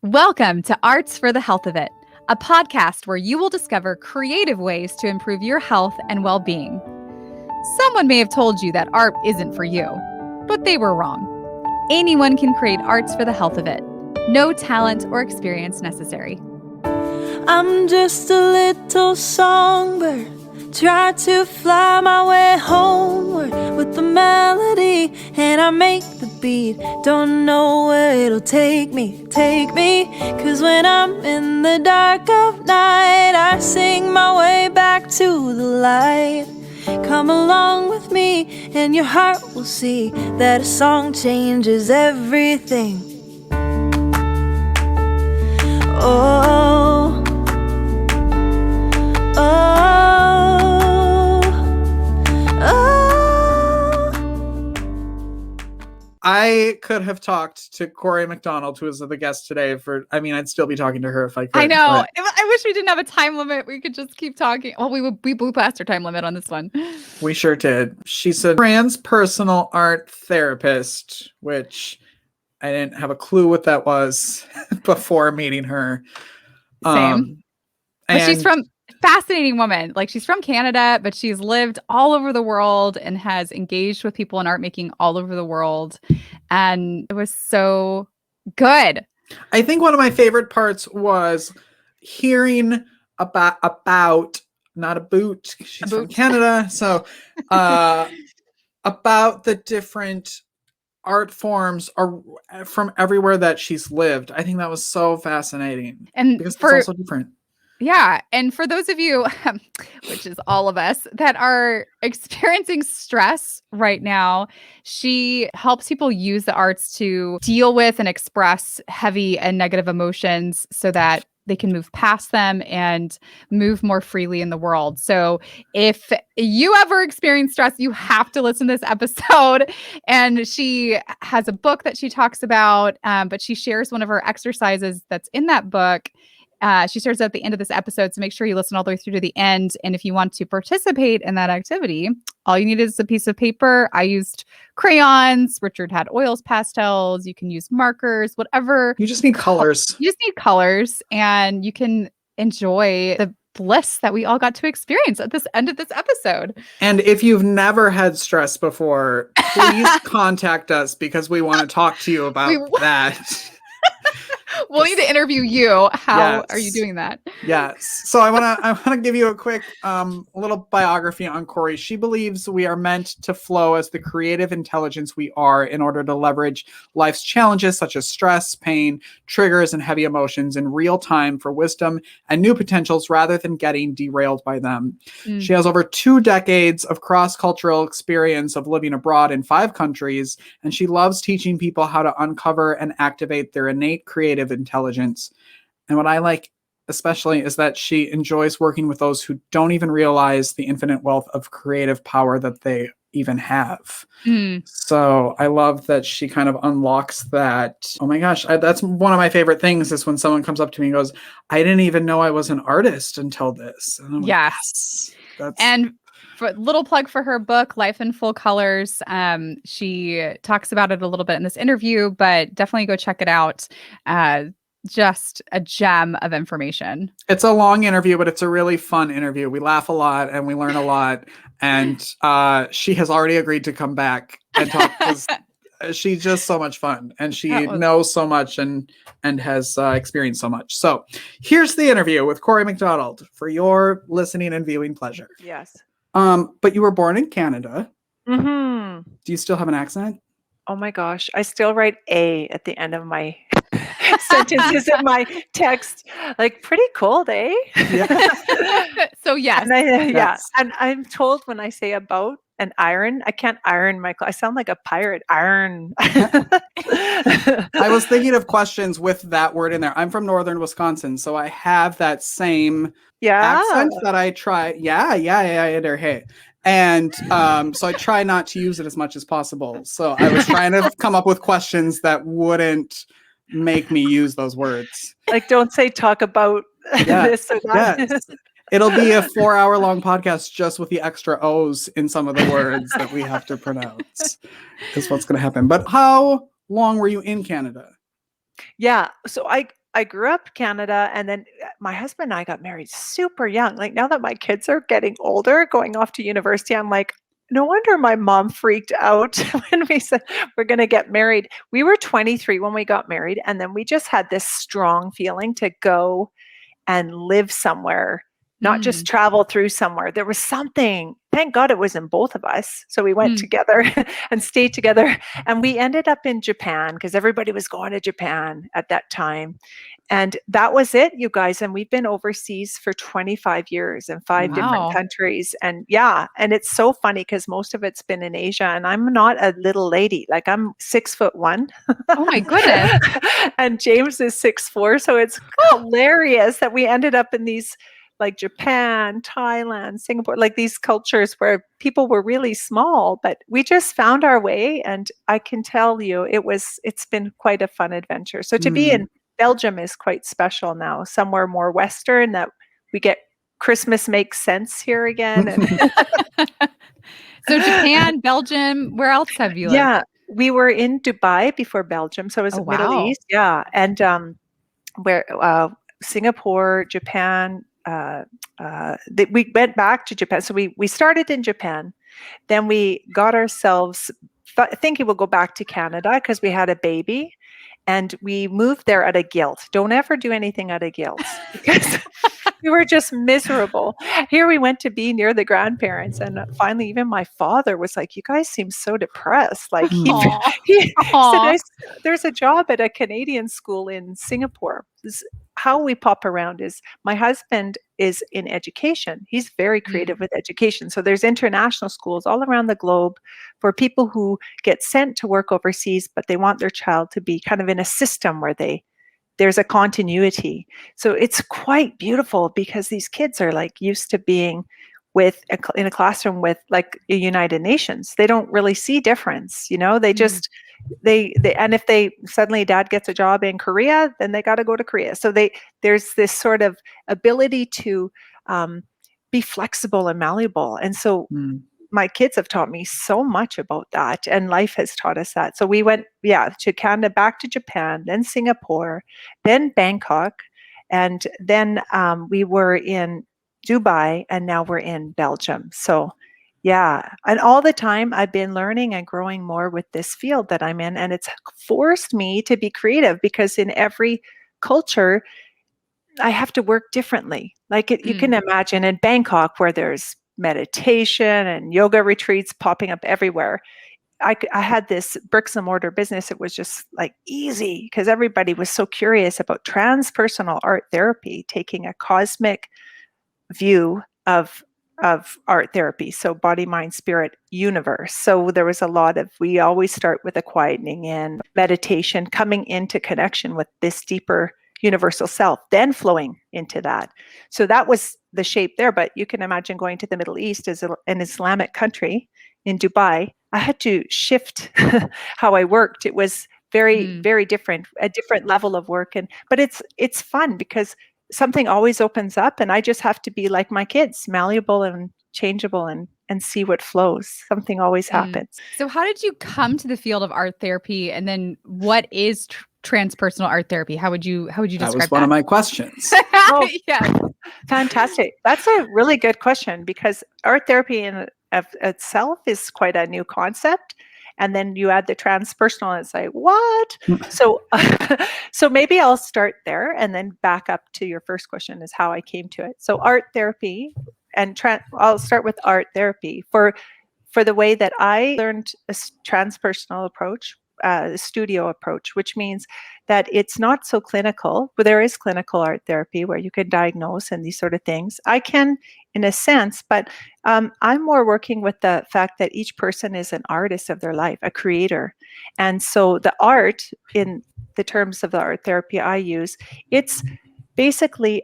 Welcome to Arts for the Health of It, a podcast where you will discover creative ways to improve your health and well-being. Someone may have told you that art isn't for you, but they were wrong. Anyone can create arts for the health of it. No talent or experience necessary. I'm just a little songbird, try to fly my way homeward with the melody, and I make the beat. Don't know where it'll take me, cause when I'm in the dark of night, I sing my way back to the light. Come along with me and your heart will see that a song changes everything. Oh, oh, oh. I could have talked to Corry MacDonald, who is the guest today I'd still be talking to her if I could. I know. I wish we didn't have a time limit. We could just keep talking. Well, we blew past our time limit on this one. We sure did. She's a Transpersonal Art Therapist, which I didn't have a clue what that was before meeting her. Same. But she's fascinating woman. Like, she's from Canada, but she's lived all over the world and has engaged with people in art making all over the world. And it was so good. I think one of my favorite parts was hearing about not a boot. She's from Canada. So about the different art forms are from everywhere that she's lived. I think that was so fascinating. And because it's also different. Yeah. And for those of you, which is all of us, that are experiencing stress right now, she helps people use the arts to deal with and express heavy and negative emotions so that they can move past them and move more freely in the world. So if you ever experience stress, you have to listen to this episode. And she has a book that she talks about, but she shares one of her exercises that's in that book. She shares at the end of this episode, so make sure you listen all the way through to the end. And if you want to participate in that activity, all you need is a piece of paper. I used crayons. Richard had oils, pastels. You can use markers, whatever. You just need colors. You just need colors, and you can enjoy the bliss that we all got to experience at this end of this episode. And if you've never had stress before, please contact us because we want to talk to you about that. We'll need to interview you. How are you doing that? Yes. So I want to give you a quick little biography on Corry. She believes we are meant to flow as the creative intelligence we are in order to leverage life's challenges such as stress, pain, triggers, and heavy emotions in real time for wisdom and new potentials rather than getting derailed by them. She has over 2 decades of cross-cultural experience of living abroad in 5 countries, and she loves teaching people how to uncover and activate their innate creative intelligence. And what I like especially is that she enjoys working with those who don't even realize the infinite wealth of creative power that they even have. So I love that she kind of unlocks that. Oh my gosh, that's one of my favorite things is when someone comes up to me and goes, I didn't even know I was an artist until this. And yes. And for little plug for her book, Life in Full Colors. She talks about it a little bit in this interview, but definitely go check it out. Just a gem of information. It's a long interview, but it's a really fun interview. We laugh a lot and we learn a lot. And she has already agreed to come back and talk because she's just so much fun. And she knows so much and has experienced so much. So here's the interview with Corry MacDonald for your listening and viewing pleasure. Yes. But you were born in Canada. Mm-hmm. Do you still have an accent? Oh my gosh. I still write A at the end of my sentences in my text. Like, pretty cold, eh? Yeah. So yes. And yeah. And I'm told when I say about an iron, I can't iron my clothes. I sound like a pirate. Iron. I was thinking of questions with that word in there. I'm from northern Wisconsin, so I have that same accent that I try. Hey. And so I try not to use it as much as possible. So I was trying to come up with questions that wouldn't make me use those words. Like, don't say talk about this or that. Yes. It'll be a 4-hour-long podcast just with the extra O's in some of the words that we have to pronounce. Is what's going to happen. But how long were you in Canada? Yeah. So I grew up in Canada, and then my husband and I got married super young. Like now that my kids are getting older, going off to university, I'm like, no wonder my mom freaked out when we said we're going to get married. We were 23 when we got married, and then we just had this strong feeling to go and live somewhere, not just travel through somewhere. There was something, thank God it was in both of us. So we went together and stayed together. And we ended up in Japan because everybody was going to Japan at that time. And that was it, you guys. And we've been overseas for 25 years in 5 different countries. And and it's so funny because most of it's been in Asia. And I'm not a little lady. Like I'm 6'1". Oh my goodness. And James is 6'4". So it's hilarious that we ended up in these like Japan, Thailand, Singapore, like these cultures where people were really small, but we just found our way. And I can tell you it's been quite a fun adventure. So to be in Belgium is quite special now, somewhere more Western that we get Christmas makes sense here again. So Japan, Belgium, where else have you lived? Yeah, we were in Dubai before Belgium. So it was Middle East. Yeah. And where Singapore, Japan, we went back to Japan. So we started in Japan. Then we got ourselves thinking we'll go back to Canada because we had a baby. And we moved there out of guilt. Don't ever do anything out of guilt because we were just miserable. Here we went to be near the grandparents. And finally, even my father was like, you guys seem so depressed. Like he said, there's a job at a Canadian school in Singapore. How we pop around is my husband is in education. He's very creative with education. So there's international schools all around the globe for people who get sent to work overseas, but they want their child to be kind of in a system where there's a continuity. So it's quite beautiful because these kids are like used to being in a classroom with like a United Nations. They don't really see difference, they just they and if they suddenly dad gets a job in Korea, then they got to go to Korea. So there's this sort of ability to be flexible and malleable. And so my kids have taught me so much about that, and life has taught us that. So we went to Canada, back to Japan, then Singapore, then Bangkok, and then we were in Dubai, and now we're in Belgium. So and all the time I've been learning and growing more with this field that I'm in, and it's forced me to be creative because in every culture I have to work differently. Like you can imagine in Bangkok where there's meditation and yoga retreats popping up everywhere. I had this bricks and mortar business. It was just like easy because everybody was so curious about transpersonal art therapy, taking a cosmic view of art therapy. So body, mind, spirit, universe. So there was we always start with a quietening in meditation, coming into connection with this deeper universal self, then flowing into that. So that was the shape there. But you can imagine going to the Middle East as an Islamic country in Dubai. I had to shift how I worked. It was very, very different, a different level of work. But it's fun because something always opens up, and I just have to be like my kids, malleable and changeable and see what flows. Something always happens. So how did you come to the field of art therapy? And then what is transpersonal art therapy? How would you describe that? That was one of my questions. Yeah. Fantastic. That's a really good question because art therapy in of itself is quite a new concept. And then you add the transpersonal and it's like, what? So maybe I'll start there and then back up to your first question is how I came to it. So art therapy and I'll start with art therapy for the way that I learned a transpersonal approach, studio approach, which means that it's not so clinical, but there is clinical art therapy where you can diagnose and these sort of things. I can, in a sense, but I'm more working with the fact that each person is an artist of their life, a creator. And so the art, in the terms of the art therapy I use, it's basically,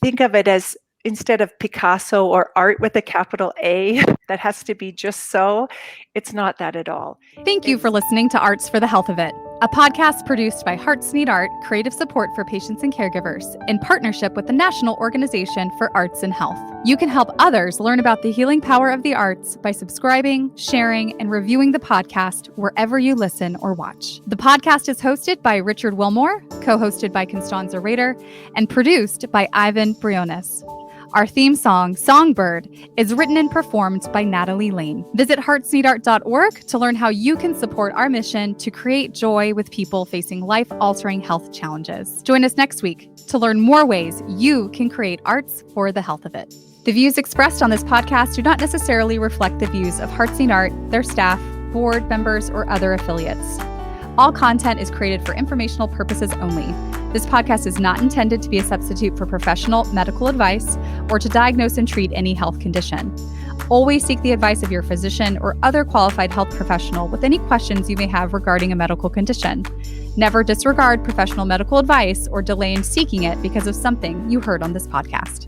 think of it as instead of Picasso or art with a capital A that has to be just so, it's not that at all. Thank you for listening to Arts for the Health of It, a podcast produced by HeartSpeaker Art, creative support for patients and caregivers, in partnership with the National Organization for Arts and Health. You can help others learn about the healing power of the arts by subscribing, sharing, and reviewing the podcast wherever you listen or watch. The podcast is hosted by Richard Wilmore, co-hosted by Constanza Rader, and produced by Ivan Briones. Our theme song, Songbird, is written and performed by Natalie Lane. Visit heartsneedart.org to learn how you can support our mission to create joy with people facing life-altering health challenges. Join us next week to learn more ways you can create arts for the health of it. The views expressed on this podcast do not necessarily reflect the views of HeartSpeaker Art, their staff, board members, or other affiliates. All content is created for informational purposes only. This podcast is not intended to be a substitute for professional medical advice or to diagnose and treat any health condition. Always seek the advice of your physician or other qualified health professional with any questions you may have regarding a medical condition. Never disregard professional medical advice or delay in seeking it because of something you heard on this podcast.